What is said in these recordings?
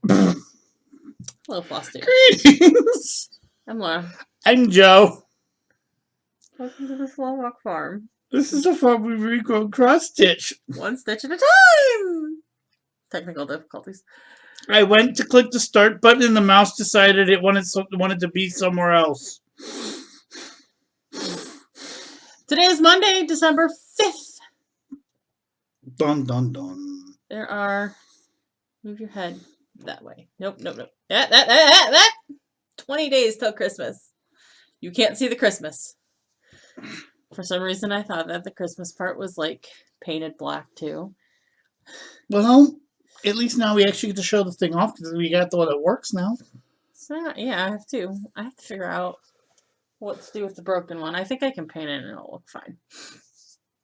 Hello, Flosstube. Greetings. I'm Laura. I'm Joe. Welcome to the Slovak Farm. This is the farm we regrow cross stitch. One stitch at a time. Technical difficulties. I went to click the start button and the mouse decided it wanted to be somewhere else. Today is Monday, December 5th. Dun dun dun. There are... Move your head that way. Nope. That. 20 days till Christmas. You can't see the Christmas. For some reason, I thought that the Christmas part was like painted black too. Well, at least now we actually get to show the thing off because we got the one that works now. So yeah, I have to figure out what to do with the broken one. I think I can paint it and it'll look fine.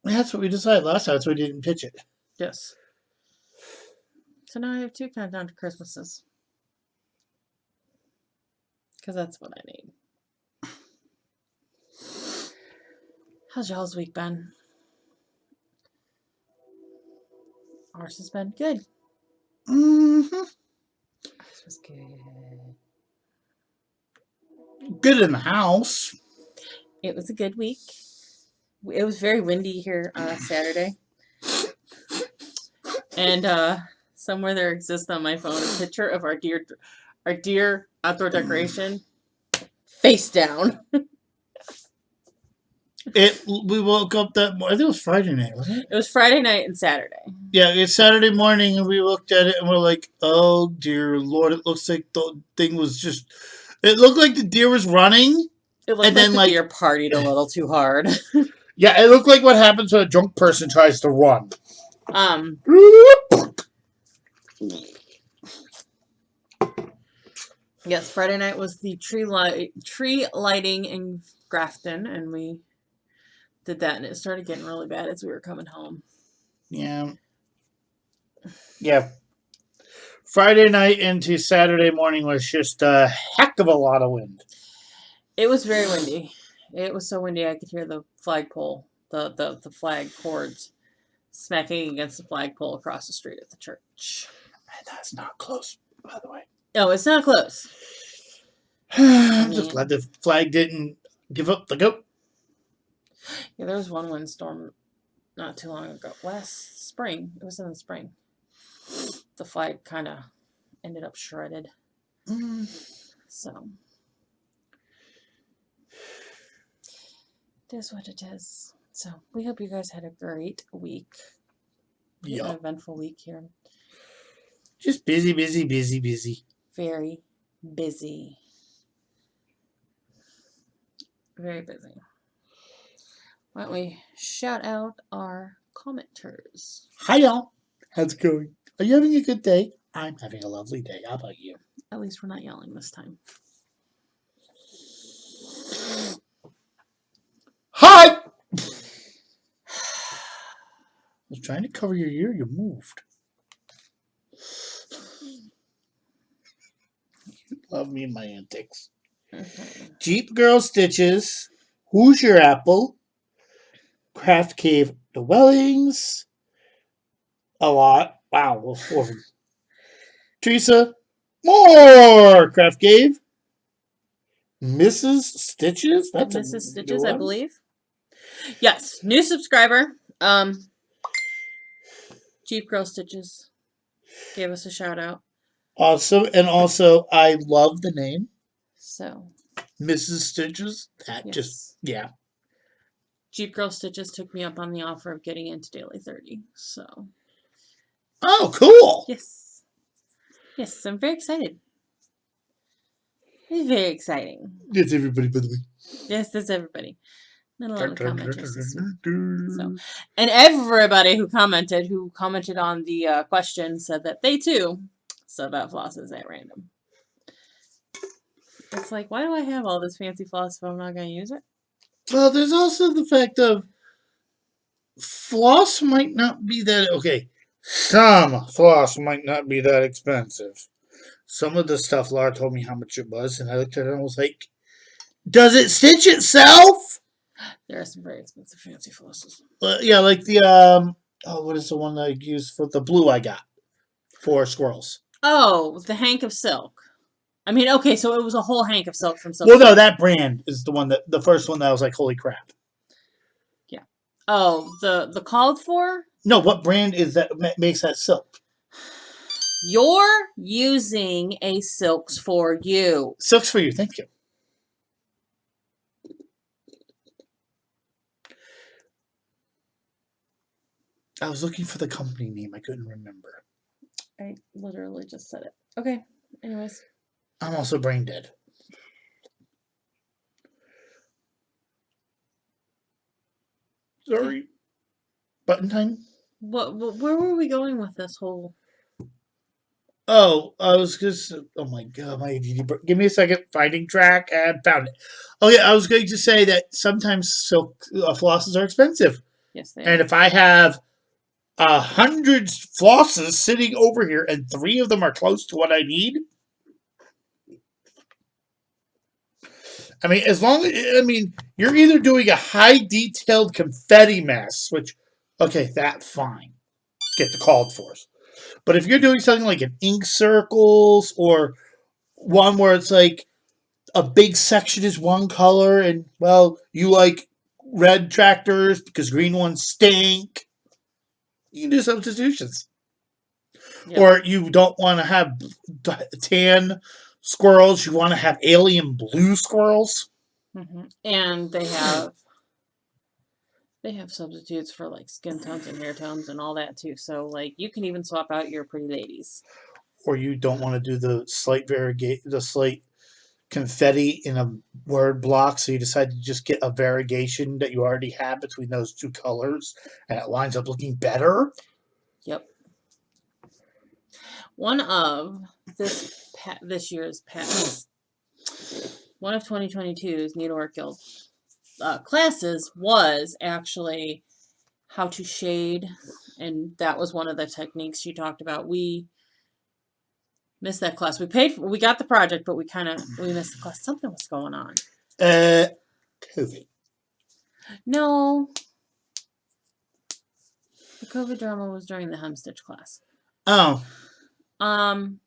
That's what we decided last time, so we didn't pitch it. Yes. So now I have 2 countdown to Christmases. Because that's what I need. How's y'all's week been? Ours has been good. Mm-hmm. Ours was good. Good in the house. It was a good week. It was very windy here Saturday. And somewhere there exists on my phone a picture of our deer outdoor decoration face down. We woke up that morning. I think it was Friday night, wasn't it? It was Friday night and Saturday. Yeah, it's Saturday morning, and we looked at it, and we're like, "Oh dear Lord!" It looks like the thing was just. It looked like the deer was running. It looked like the deer partied a little too hard. Yeah, it looked like what happens when a drunk person tries to run. Yes, Friday night was the tree lighting in Grafton, and we did that, and it started getting really bad as we were coming home. Yeah. Friday night into Saturday morning was just a heck of a lot of wind. It was very windy. It was so windy I could hear the flagpole, the flag cords smacking against the flagpole across the street at the church. And that's not close, by the way. No, it's not close. I'm just glad the flag didn't give up the goat. Yeah, there was one windstorm not too long ago. Last spring. It was in the spring. The flag kind of ended up shredded. So. It is what it is. So, we hope you guys had a great week. Yeah. An eventful week here. Just busy. Very busy. Very busy. Why don't we shout out our commenters? Hi, y'all. How's it going? Are you having a good day? I'm having a lovely day. How about you? At least we're not yelling this time. Hi! I was trying to cover your ear. You moved. You love me and my antics. Jeep Girl Stitches. Who's Your Apple? Craft Cave Dwellings. A lot. Wow, well, 4 of them. Teresa. More Craft Cave. Mrs. Stitches? That's Mrs. Stitches, I believe. Yes, new subscriber. Jeep Girl Stitches gave us a shout out. Awesome, and also I love the name. So, Mrs. Stitches. That yes. Just Jeep Girl Stitches took me up on the offer of getting into Daily 30. So. Oh, cool. Yes. Yes, I'm very excited. It's very exciting. That's everybody, by the way. Yes, that's everybody. Not a lot of commenters. So, and everybody who commented on the question said that they too sub out flosses at random. It's like, why do I have all this fancy floss if I'm not going to use it? Well, there's also the fact of floss might not be that... Okay, some floss might not be that expensive. Some of the stuff Laura told me how much it was, and I looked at it and I was like, does it stitch itself? There are some very expensive fancy flosses. Yeah, like the, what is the one that I use for the blue I got for squirrels? Oh, the hank of silk. I mean, okay, so it was a whole hank of silk from Silk Well, no, Spring. that brand is the first one that I was like, holy crap. Yeah. Oh, the called for? No, what brand is that makes that silk? You're using a Silks for You. Silk's for you. Thank you. I was looking for the company name. I couldn't remember. I literally just said it. Okay. Anyways. I'm also brain dead. Sorry. Button time? Where were we going with this whole... Oh, I was just. Oh my god, my ADD. Give me a second. Finding track and found it. Oh yeah, I was going to say that sometimes silk flosses are expensive, Yes, they and are. if I have 100 flosses sitting over here and 3 of them are close to what I need, I mean, as long as you're either doing a high detailed confetti mess, which okay, that fine, get the called for's. But if you're doing something like an ink circles or one where it's like a big section is one color and well, you like red tractors because green ones stink, you can do substitutions. Yep. Or you don't want to have tan squirrels, you want to have alien blue squirrels. And they have substitutes for like skin tones and hair tones and all that too. So like you can even swap out your pretty ladies. Or you don't want to do the slight confetti in a word block, so you decide to just get a variegation that you already have between those two colors, and it winds up looking better. Yep. One of this year's patents, one of 2022's Needlework Guild classes was actually how to shade, and that was one of the techniques she talked about. We missed that class. We got the project, but we missed the class. Something was going on. COVID. No, the COVID drama was during the hemstitch class. Oh. Um.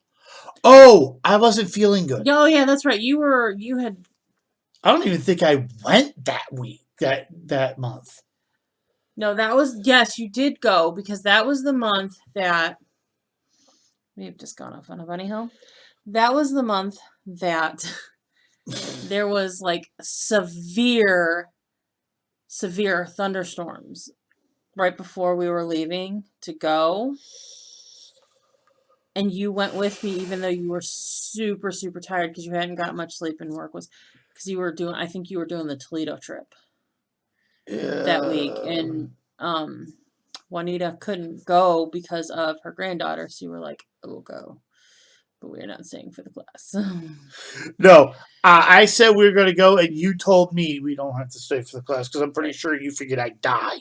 Oh, I wasn't feeling good. Oh yeah, that's right. You had. I don't even think I went that week. That month. No, that was, yes, you did go because that was the month that we've just gone off on a bunny hill. That was the month that there was like severe thunderstorms right before we were leaving to go. And you went with me even though you were super, super tired because you hadn't got much sleep and work was because I think you were doing the Toledo trip that week. And Juanita couldn't go because of her granddaughter. So you were like, I will go. But we're not staying for the class. No, I said we were going to go, and you told me we don't have to stay for the class because I'm pretty sure you figured I'd die.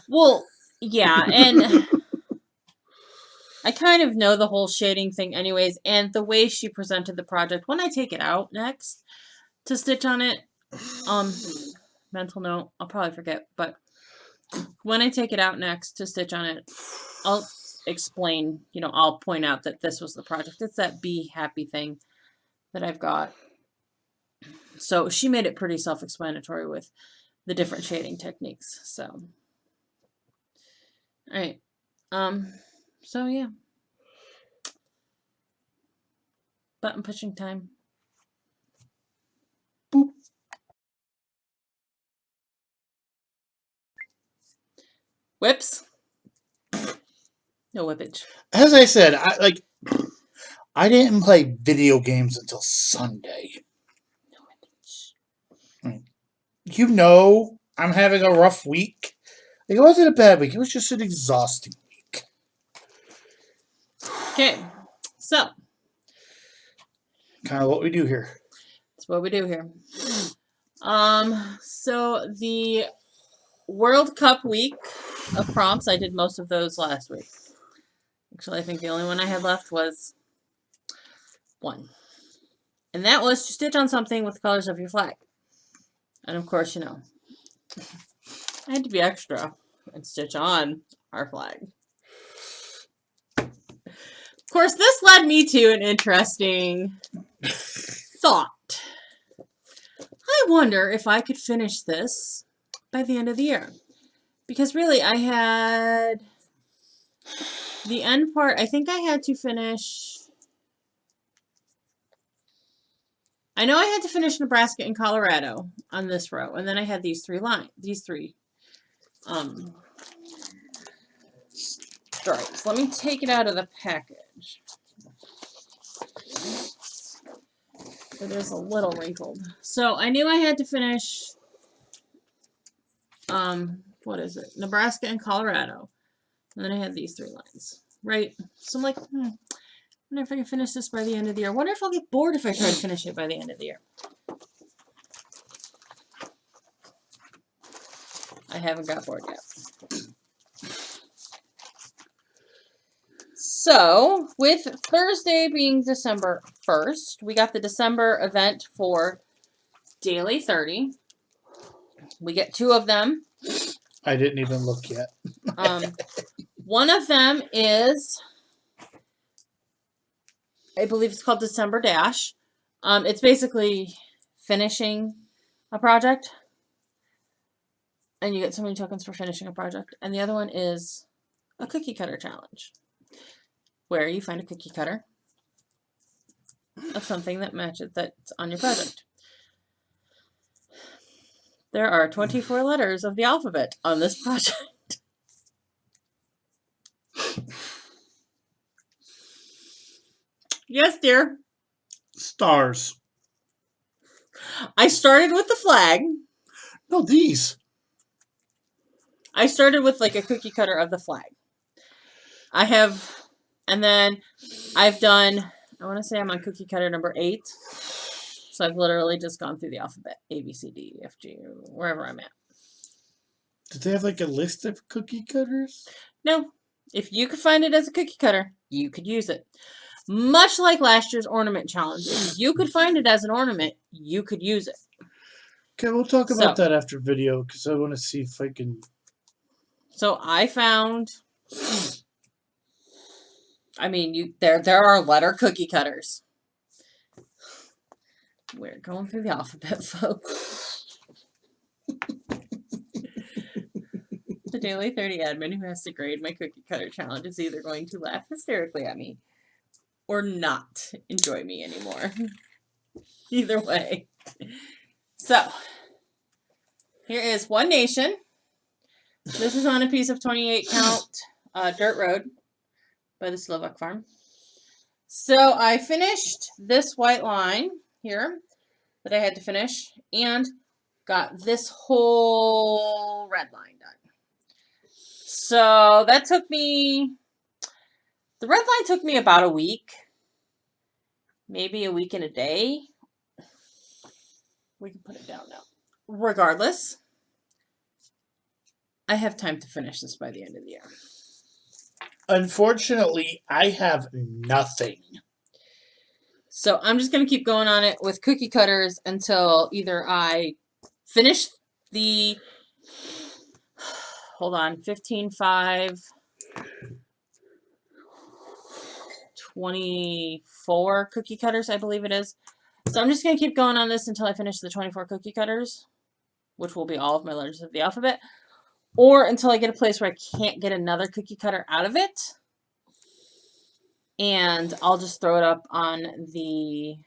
Well, yeah, and I kind of know the whole shading thing anyways, and the way she presented the project, when I take it out next to stitch on it, mental note, I'll probably forget, but when I take it out next to stitch on it, I'll explain, I'll point out that this was the project. It's that Be Happy thing that I've got. So she made it pretty self-explanatory with the different shading techniques. So, all right. So yeah. Button pushing time. Boop. Whips. No whippage. As I said, I didn't play video games until Sunday. No whippage. I'm having a rough week. It wasn't a bad week. It was just an exhausting week. Okay. So. Kind of what we do here. That's what we do here. So the World Cup week of prompts, I did most of those last week. Actually, I think the only one I had left was one. And that was to stitch on something with the colors of your flag. And of course, I had to be extra and stitch on our flag. course, this led me to an interesting thought. I wonder if I could finish this by the end of the year. Because really, I had the end part, I think I had to finish... I know I had to finish Nebraska and Colorado on this row. And then I had these three stripes. Let me take it out of the package. It is a little wrinkled. So I knew I had to finish, what is it? Nebraska and Colorado. And then I had these three lines, right? So I'm like, I wonder if I can finish this by the end of the year. I wonder if I'll get bored if I try to finish it by the end of the year. I haven't got bored yet. So, with Thursday being December 1st, we got the December event for Daily 30. We get 2 of them. I didn't even look yet. One of them is, I believe it's called December Dash. It's basically finishing a project. And you get so many tokens for finishing a project. And the other one is a cookie cutter challenge, where you find a cookie cutter of something that matches that's on your project. There are 24 letters of the alphabet on this project. Yes, dear. Stars. I started with the flag. No, these. I started with like a cookie cutter of the flag. And then I've done, I want to say I'm on cookie cutter number 8. So I've literally just gone through the alphabet. A, B, C, D, E, F, G, wherever I'm at. Did they have like a list of cookie cutters? No. If you could find it as a cookie cutter, you could use it. Much like last year's ornament challenge. If you could find it as an ornament, you could use it. Okay, we'll talk about that after video because I want to see if I can... So I found... I mean, there are letter cookie cutters. We're going through the alphabet, folks. The Daily 30 admin who has to grade my cookie cutter challenge is either going to laugh hysterically at me or not enjoy me anymore. Either way. So, here is One Nation. This is on a piece of 28 count dirt road by the Slovak Farm. So I finished this white line here that I had to finish and got this whole red line done. So that took me, the red line took me about a week, maybe a week and a day. We can put it down now. Regardless, I have time to finish this by the end of the year. Unfortunately, I have nothing. So I'm just going to keep going on it with cookie cutters until either I finish the, hold on, 15, 5, 24 cookie cutters, I believe it is. So I'm just going to keep going on this until I finish the 24 cookie cutters, which will be all of my letters of the alphabet. Or until I get a place where I can't get another cookie cutter out of it. And I'll just throw it up on the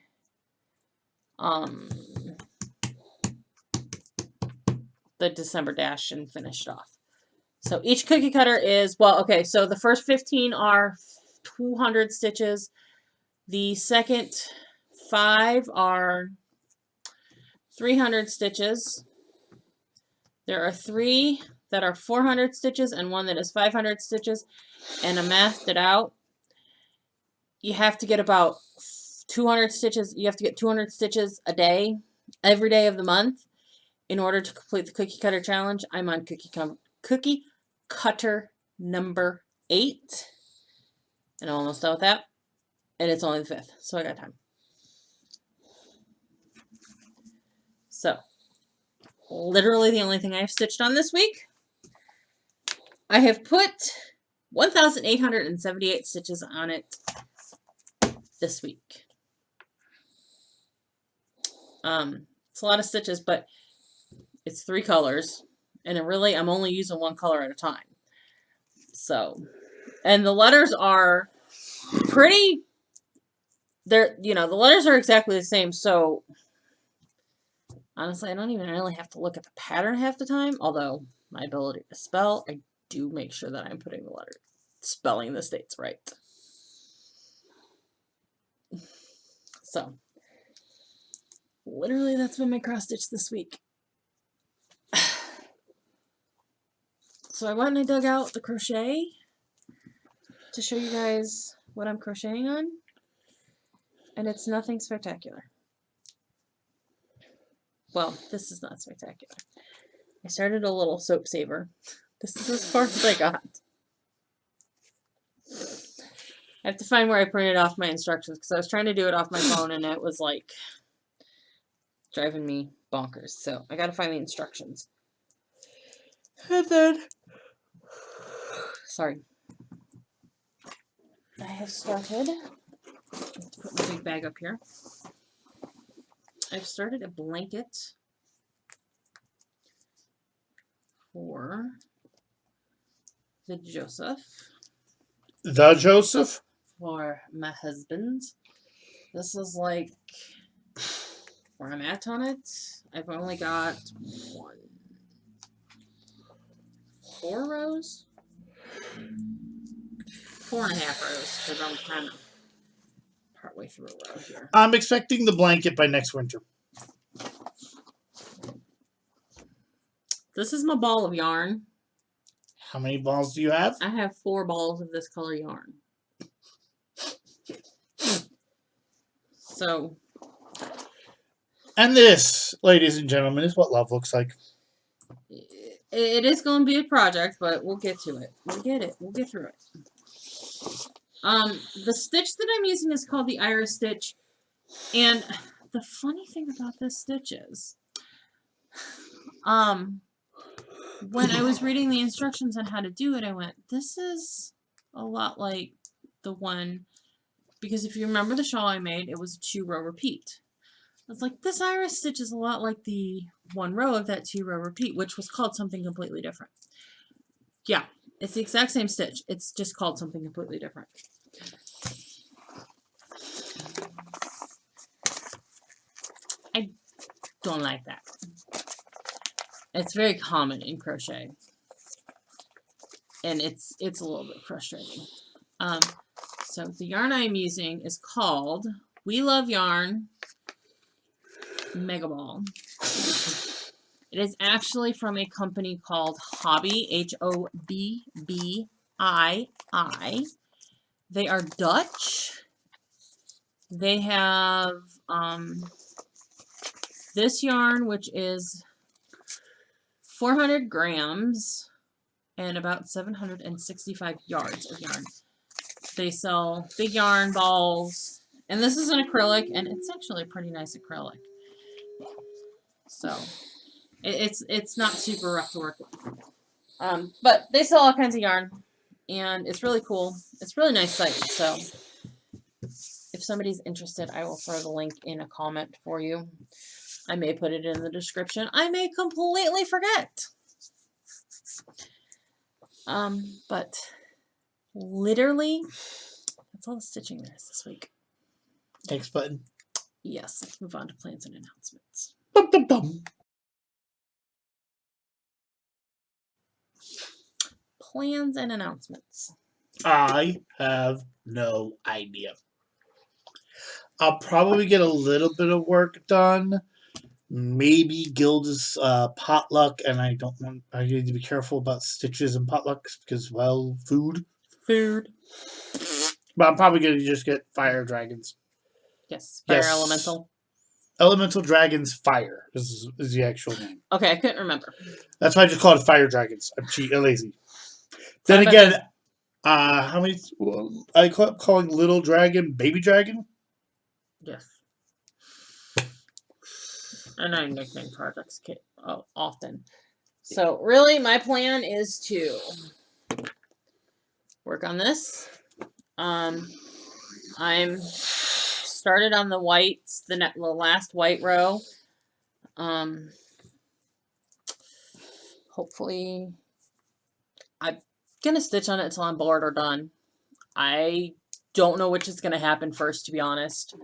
December dash and finish it off. So each cookie cutter is, well, okay, so the first 15 are 200 stitches. The second 5 are 300 stitches. There are 3 that are 400 stitches and 1 that is 500 stitches. And I mathed it out. You have to get about 200 stitches. You have to get 200 stitches a day, every day of the month, in order to complete the cookie cutter challenge. I'm on cookie cutter number 8. And I'm almost done with that. And it's only the 5th, so I got time. So, literally the only thing I have stitched on this week. I have put 1,878 stitches on it this week. It's a lot of stitches, but it's 3 colors, and really I'm only using 1 color at a time. So, and the letters are pretty, the letters are exactly the same, so honestly I don't even really have to look at the pattern half the time, although my ability to spell, I do make sure that I'm putting the spelling the states right. So, literally that's been my cross stitch this week. So I went and I dug out the crochet to show you guys what I'm crocheting on, and it's nothing spectacular. Well, this is not spectacular. I started a little soap saver. This is as far as I got. I have to find where I printed off my instructions because I was trying to do it off my phone and it was like driving me bonkers. So I got to find the instructions. And then, sorry. I have started, let's put my big bag up here. I've started a blanket for the Joseph. The Joseph? For my husband. This is like where I'm at on it. I've only got 4 rows? 4.5 rows, because I'm kind of partway through a row here. I'm expecting the blanket by next winter. This is my ball of yarn. How many balls do you have? I have 4 balls of this color yarn. So. And this, ladies and gentlemen, is what love looks like. It is going to be a project, but we'll get to it. We'll get it. We'll get through it. The stitch that I'm using is called the Iris stitch. And the funny thing about this stitch is, when I was reading the instructions on how to do it, I went, this is a lot like the one, because if you remember the shawl I made, it was a 2-row repeat. It's like, this Iris stitch is a lot like the 1 row of that 2-row repeat, which was called something completely different. Yeah, it's the exact same stitch. It's just called something completely different. I don't like that. It's very common in crochet. And it's a little bit frustrating. So the yarn I'm using is called We Love Yarn Mega Ball. It is actually from a company called Hobbii, Hobbii. They are Dutch. They have this yarn, which is 400 grams and about 765 yards of yarn. They sell big yarn balls, and this is an acrylic, and it's actually a pretty nice acrylic. So it's not super rough to work with. But they sell all kinds of yarn, and it's really cool. It's a really nice site. So if somebody's interested, I will throw the link in a comment for you. I may put it in the description. I may completely forget. But literally, that's all the stitching there is this week. Thanks, button. Yes, let's move on to plans and announcements. Bum, bum, bum. Plans and announcements. I have no idea. I'll probably get a little bit of work done. Maybe Gilda's potluck, and I need to be careful about stitches and potlucks because, well, food. But I'm probably going to just get fire dragons. Yes, fire Yes. elemental. Elemental Dragons Fire is the actual name. Okay, I couldn't remember. That's why I just call it Fire Dragons. I'm lazy. Then again, how many? I calling Little Dragon Baby Dragon? Yes. And I nickname projects often. So really, my plan is to work on this. I'm started on the whites, the last white row. Hopefully, I'm gonna stitch on it until I'm bored or done. I don't know which is gonna happen first, to be honest.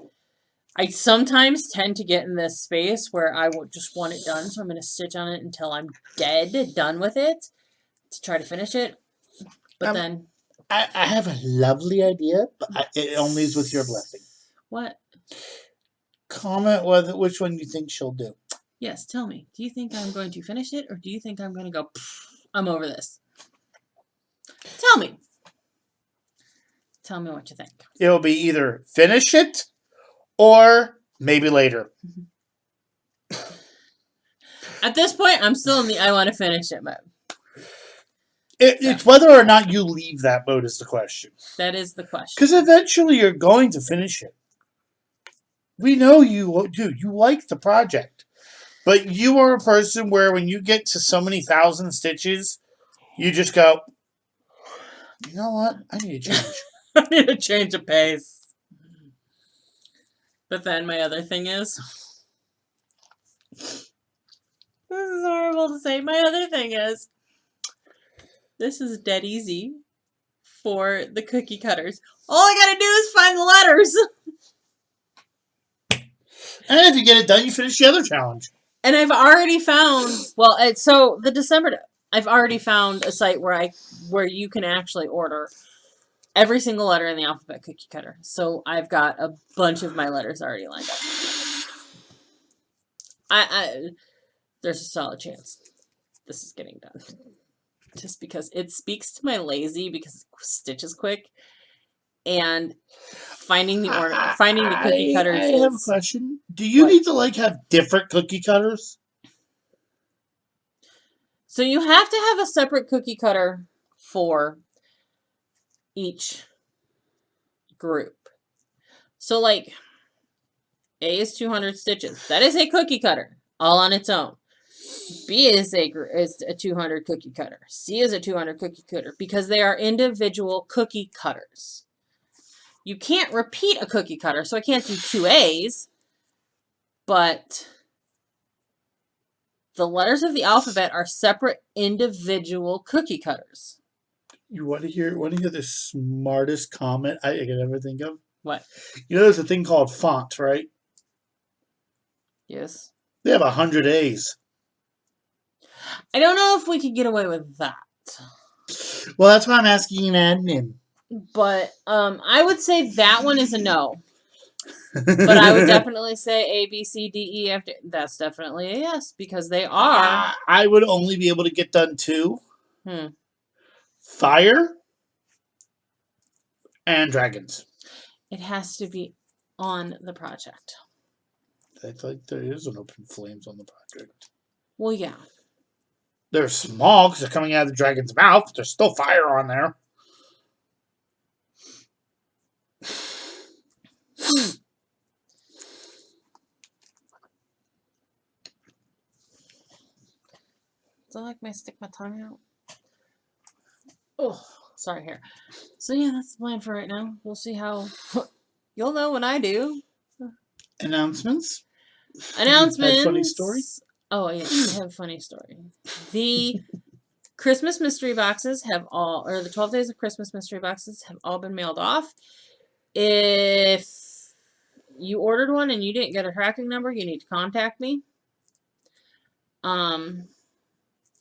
I sometimes tend to get in this space where I just want it done, so I'm gonna stitch on it until I'm done with it to try to finish it. But then I have a lovely idea, but it only is with your blessing. What? Comment which one you think she'll do. Yes, tell me. Do you think I'm going to finish it, or do you think I'm going to go, I'm over this? Tell me. Tell me what you think. It'll be either finish it or maybe later. At this point, I'm still in the I want to finish it mode. It's whether or not you leave that mode is the question. That is the question. Because eventually you're going to finish it. We know you do. You like the project. But you are a person where when you get to so many thousand stitches, you just go, you know what? I need to change. I need a change of pace. But then my other thing is, this is horrible to say, my other thing is, this is dead easy for the cookie cutters. All I gotta do is find the letters. And if you get it done, you finish the other challenge. And I've already found, I've already found a site where you can actually order every single letter in the alphabet cookie cutter. So I've got a bunch of my letters already lined up. There's a solid chance this is getting done. Just because it speaks to my lazy because it stitches quick. And finding the cookie cutters. I have a question. Do you need to have different cookie cutters? So you have to have a separate cookie cutter for each group. So A is 200 stitches. That is a cookie cutter all on its own. B is a 200 cookie cutter. C is a 200 cookie cutter because they are individual cookie cutters. You can't repeat a cookie cutter, so I can't do 2 A's, but the letters of the alphabet are separate individual cookie cutters. You want to hear the smartest comment I could ever think of? What? You know there's a thing called font, right? Yes. They have 100 A's. I don't know if we could get away with that. Well, that's why I'm asking an admin. But I would say that one is a no. But I would definitely say A, B, C, D, E, F. That's definitely a yes because they are. I would only be able to get done 2. Fire and dragons. It has to be on the project. I thought there is an open flames on the project. Well, yeah. They're small because they're coming out of the dragon's mouth. But there's still fire on there. Do I stick my tongue out? Oh, sorry here. So yeah, that's the plan for right now. We'll see how. You'll know when I do. Announcements. Announcements. Funny story. Oh yeah, I have a funny story. The Christmas mystery boxes the 12 days of Christmas mystery boxes have all been mailed off. If you ordered one and you didn't get a tracking number, you need to contact me.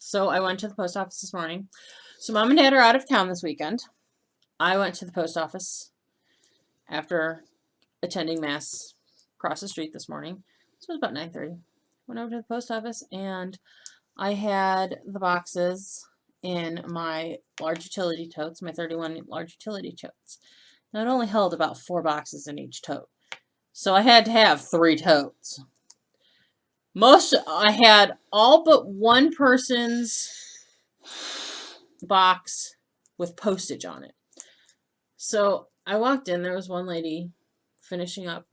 So I went to the post office this morning. So Mom and Dad are out of town this weekend. I went to the post office after attending Mass across the street this morning. So it was about 9:30. Went over to the post office and I had the boxes in my large utility totes, my 31 large utility totes. Now it only held about 4 boxes in each tote. So I had to have 3 totes. I had all but one person's box with postage on it. So I walked in, there was one lady finishing up,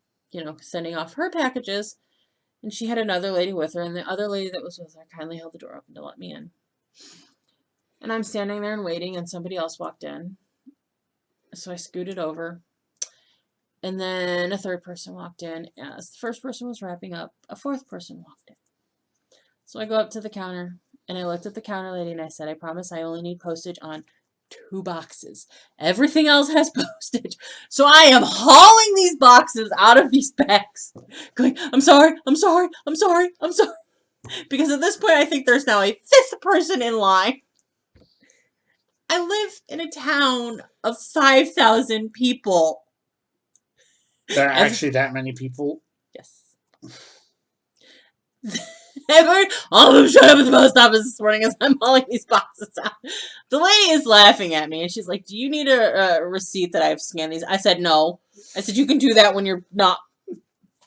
sending off her packages, and she had another lady with her, and the other lady that was with her kindly held the door open to let me in. And I'm standing there and waiting, and somebody else walked in, So I scooted over. And then a third person walked in. As the first person was wrapping up, a fourth person walked in. So I go up to the counter and I looked at the counter lady and I said, I promise I only need postage on 2 boxes. Everything else has postage. So I am hauling these boxes out of these bags. Going, I'm sorry, I'm sorry, I'm sorry, I'm sorry. Because at this point I think there's now a 5th person in line. I live in a town of 5,000 people. There are actually that many people. Yes. All of them showed up at the post office this morning as I'm hauling these boxes out. The lady is laughing at me and she's like, do you need a receipt that I've scanned these? I said, no. I said, you can do that when you're not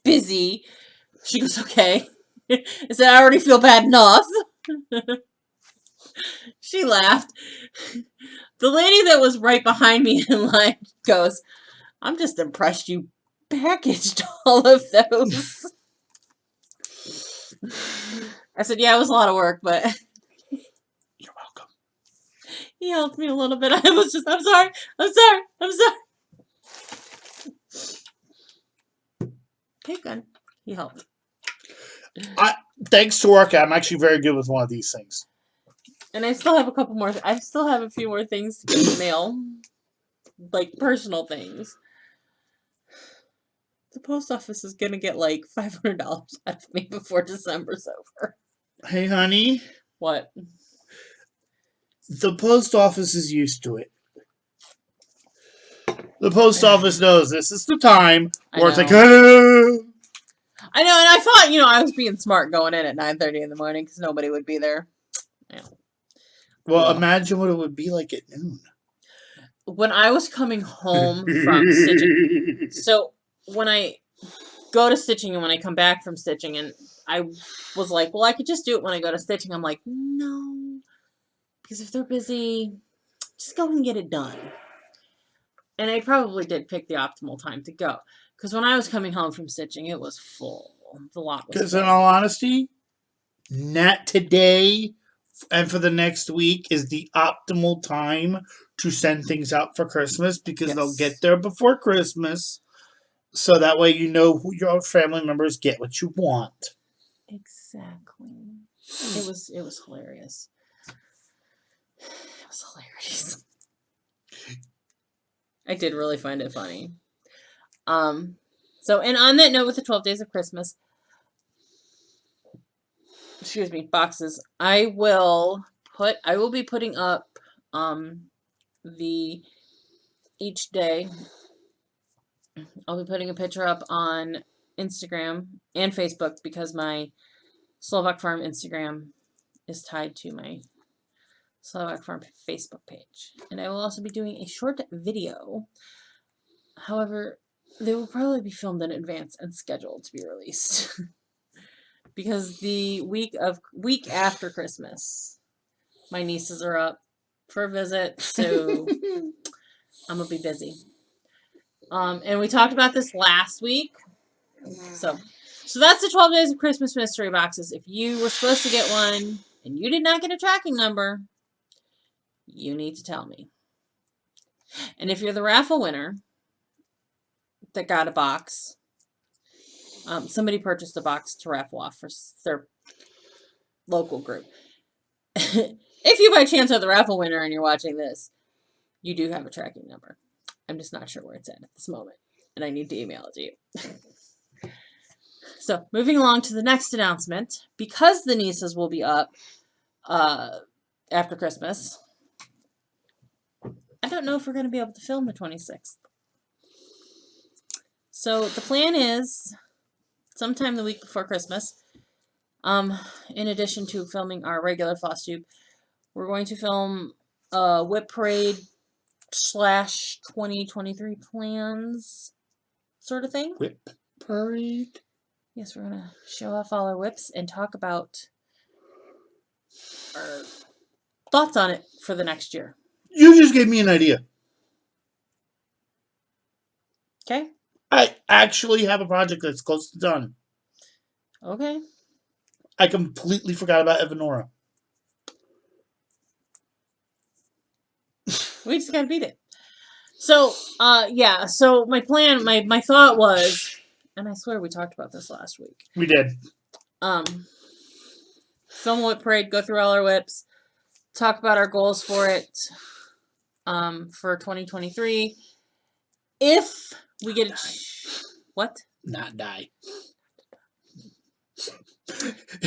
busy. She goes, okay. I said, I already feel bad enough. She laughed. The lady that was right behind me in line goes, I'm just impressed you packaged all of those. I said, yeah, it was a lot of work, but You're welcome. he helped me a little bit. I was just, I'm sorry, I'm sorry, I'm sorry. Okay, good. He helped. Thanks to work, I'm actually very good with one of these things. And I still have a couple more. I still have a few more things to get in the mail. Like personal things. The post office is going to get like $500 out of me before December's over. Hey, honey. What? The post office is used to it. The post office knows this is the time where it's like, I know, and I thought, I was being smart going in at 9:30 in the morning because nobody would be there. Yeah. Well, imagine what it would be like at noon. When I was coming home from stitching, so when I go to stitching and when I come back from stitching, and I was like, well, I could just do it when I go to stitching. I'm like, no, because if they're busy, just go and get it done. And I probably did pick the optimal time to go. Because when I was coming home from stitching, it was full. The lot was full. Because in all honesty, not today and for the next week is the optimal time to send things out for Christmas because they'll get there before Christmas. So that way you know who your family members get what you want. Exactly. It was hilarious. It was hilarious. I did really find it funny. So, and on that note with the 12 Days of Christmas, boxes, I will be putting up each day. I'll be putting a picture up on Instagram and Facebook because my Slovak Farm Instagram is tied to my Slovak Farm Facebook page. And I will also be doing a short video. However, they will probably be filmed in advance and scheduled to be released. Because the week after Christmas, my nieces are up for a visit, so I'm gonna be busy. And we talked about this last week. So that's the 12 Days of Christmas mystery boxes. If you were supposed to get one and you did not get a tracking number, you need to tell me. And if you're the raffle winner that got a box, somebody purchased a box to raffle off for their local group. If you by chance are the raffle winner and you're watching this, you do have a tracking number. I'm just not sure where it's at this moment, and I need to email it to you. So, moving along to the next announcement, because the nieces will be up after Christmas, I don't know if we're going to be able to film the 26th. So, the plan is sometime the week before Christmas, in addition to filming our regular Flosstube, we're going to film a whip parade / 2023 plans sort of thing. Whip parade? Yes, we're going to show off all our whips and talk about our thoughts on it for the next year. You just gave me an idea. Okay? I actually have a project that's close to done. Okay. I completely forgot about Evanora. We just got to beat it. So, yeah. So my plan, my thought was, and I swear we talked about this last week. We did. Film a whip parade, go through all our whips, talk about our goals for it, for 2023. If we get what? Not die.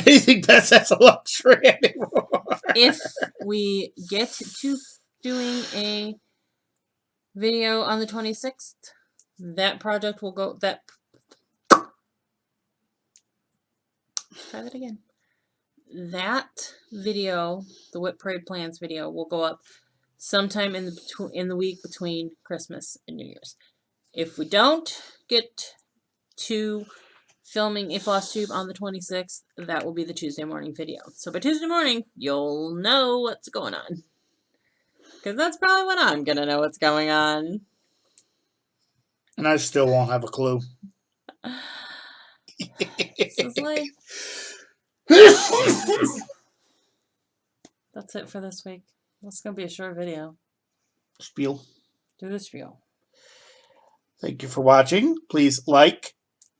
Anything past that's a luxury anymore. If we get to doing a video on the 26th, that project will go. Try that again. That video, the Whip Parade Plans video, will go up sometime in the week between Christmas and New Year's. If we don't get to filming a Flosstube on the 26th, that will be the Tuesday morning video. So by Tuesday morning, you'll know what's going on. Because that's probably when I'm going to know what's going on. And I still won't have a clue. This is life. That's it for this week. It's going to be a short video. Spiel. Do the spiel. Thank you for watching. Please like,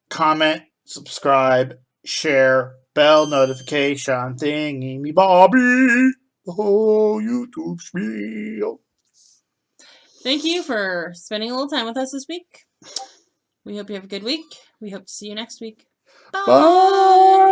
comment, subscribe, share, bell notification, thingy me Bobby. Oh, YouTube spiel. Thank you for spending a little time with us this week. We hope you have a good week. We hope to see you next week. Bye. Bye.